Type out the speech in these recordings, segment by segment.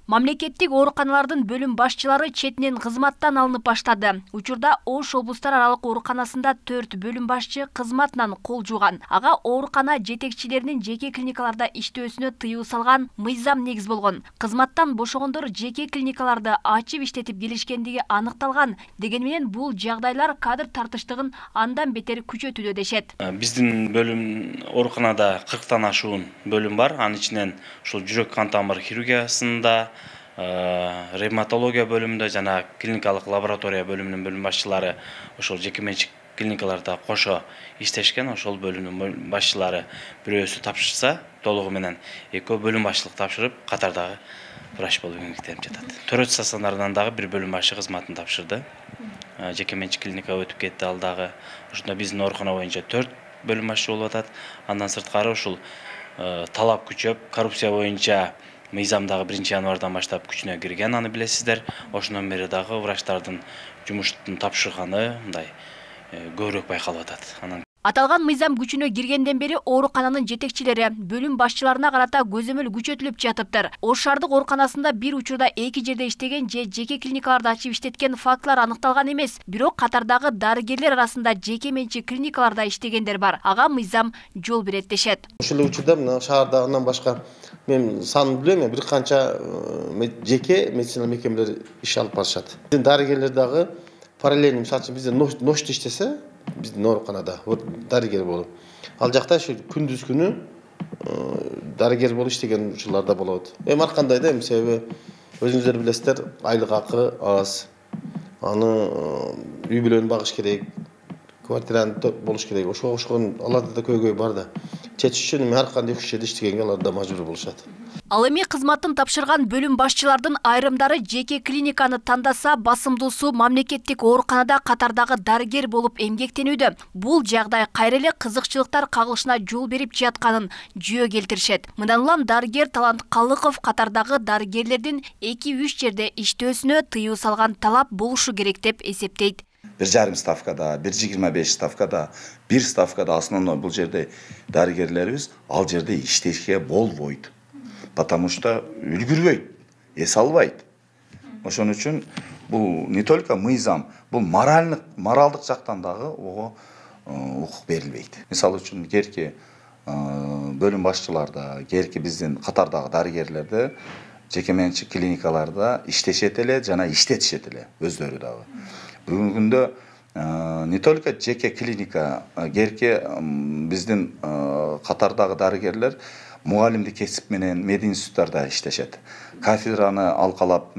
Мамлекеттик ооруканалардын бөлүм башчылары четинен кызматтан алынып баштады. Учурда Ош облустар аралык ооруканасында 4 бөлүм башчы кызматынан кол жууган. Ага оорукана жетекчилеринин жеке клиникаларда иштөөсүнө тыюу салган мыйзам негиз болгон. Кызматтан бошогондор жеке клиникаларды ачып иштетип келишкендиги аныкталган. Деген менен бул жагдайлар кадр тартыштыгын андан бетер күчөтүүдө дешет. Биздин бөлүм ооруканада 40тан ашуун бөлүм бар. Анын ичинен ушул жүрөк кан тамыр хирургиясында, ревматология бөлүмүндө жана клиникалык лаборатория бөлүмүнүн бөлүм башчылары ошол жеке менчик клиникаларда кошо иштешкен. Ошол бөлүмдүн башчылары бирөөсү тапшырса, толугу менен экөө бөлүм башчылык тапшырып, катардагы врач болуп эмгектенип жатат. Төрөт стационарынан дагы бир бөлүм башчы кызматын тапшырды. Жеке менчик клиникага өтүп кетти ал дагы. Ошондо биздин оорукана боюнча 4 бөлүм башчы болуп атат. Андан сырткары ушул талап күчөп, коррупция боюнча мыйзам дагы 1-январдан баштап күчүнө кирген, аны билесиздер. Ошондон бери дагы врачтардын жумуштун тапшырганы мындай көбүрөөк байкалып атат. Аталган мыйзам күчүнө киргенден бери оорукананын жетекчилери бөлүм башчыларына карата көзөмөл күчөтүлүп жатыптыр. Ош шаардык ооруканасында бир учурда 2 жерде иштеген же жеке клиникаларды ачып иштеткен фактылар аныкталган эмес. Бирок катардагы дарыгерлер арасында жеке менчик клиникаларда иштегендер бар. Ага мыйзам жол берет дешет. Ушул учурда мына шаардагынан башка мен санын билбейм, бир канча жеке медицина мекемелери иш алып барышат. Дарыгерлер дагы параллельно, мисалы үчүн бизде ночто иштесе, биздин ооруканада дарыгер болуп, ал жакта ушу күндүз күнү дарыгер болуп иштеген учурлар да болот. Ар кандай да, себеби өзүңүздөр билесиздер, айлык акы аз. Аны үй бүлөнү багыш керек, квартираны болуш керек. Ошого аларда да көйгөй бар да. Чечиш үчүн ар кандай үч жерде иштегенге алар да мажбур болушат. Ал эми кызматын тапшырган бөлүм башчылардын айрымдары жеке клиниканы тандаса, басымдуусу мамлекеттик ооруканада катардагы дарыгер болуп эмгектенүүдө. Бул жагдай кайра эле кызыкчылыктар кагылышына жол берип жатканын жөө келтиришет. Мындан улам дарыгер Талант Калыков катардагы дарыгерлердин 2-3 жерде иштөөсүнө тыюу салган талап болушу керек деп эсептейт. 1,5 ставкада, 1,25 ставкада, 1 ставкада основной бул жерде дарыгерлерибиз ал жерде иштешке болбойт. Потому что үлгүрбөйт, эс албайт. Ошон үчүн бул не только мыйзам, бул моралдык жактан дагы ого укук берилбейт. Мисалы үчүн керки бөлүм башчыларда, керки биздин катардагы дарыгерлерде жеке менчик клиникаларда иштешет эле жана иштетишет эле өздөрү дагы. Бүгүнкү күндө не только жеке клиника, керки биздин катардагы дарыгерлер мугалимдик кесип менен мединституттарда иштешет. Кафедраны алкалап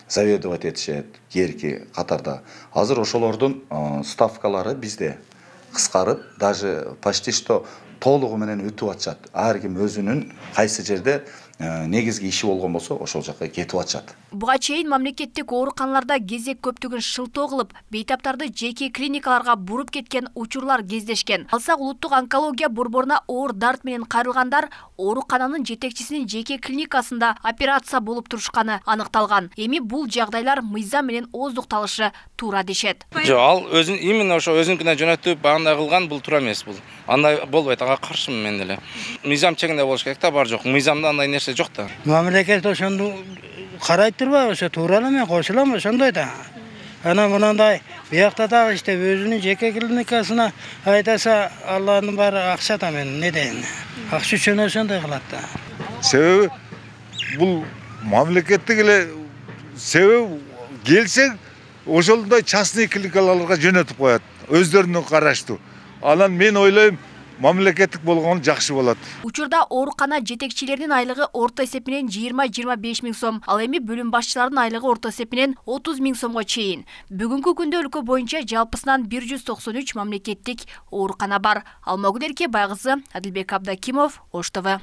заведовать этишет, керки катарда. Азыр ошолордун ставкалары бизде кыскарып, даже почти что толугу менен өтүп атышат. Ар ким өзүнүн кайсы жерде негизги иши болгон болсо, ошол жакка кетип атышат. Буга чейин мамлекеттик ооруканаларда кезек көптүгүн шылтоо кылып, бейтаптарды жеке клиникаларга буруп кеткен учурлар кездешкен. Алсак улуттук онкология борборуна оор дарт менен кайрылгандар оорукананын жетекчисинин жеке клиникасында операция болуп турушканы аныкталган. Эми бул жагдайлар мыйзам менен ооздукталышы туура дешет. Жок, ал өзүн именно ошо өзүнкүнө жөнөтүп, андай кылган бул туура эмес бул. Андай болбойт, ага каршымын мен деле. Мыйзам чегинде болуш керек да, бар жок. Мыйзамда андай нерсе жок да. Мамлекет ошону карайт турбайбы, ошо туура эле, мен кошулам ошондой да. Ана мынандай биякта дагы иштеп өзүнүн жеке клиникасына айтаса, Алланын баары акча да, мен не дейин. Акча үчүн ошондой кылат да. Себеби бул мамлекеттик эле себеби келсең ошолдой частный клиникаларга жөнөтүп коет. Өздөрүнө караштуу. Анан мен ойлойм, мамлекеттик болгон жакшы болот. Учурда оорукана жетекчилеринин айлыгы орто эсепинен 20-25 миң сом, ал эми бөлүм башчыларынын айлыгы орто эсепинен 30 миң сомго чейин. Бүгүнкү күндө өлкө боюнча жалпысынан 193 мамлекеттик оорукана бар. Алмагүл Эрке, Байгызы, Адилбек Абдакимов, Ош ТВ.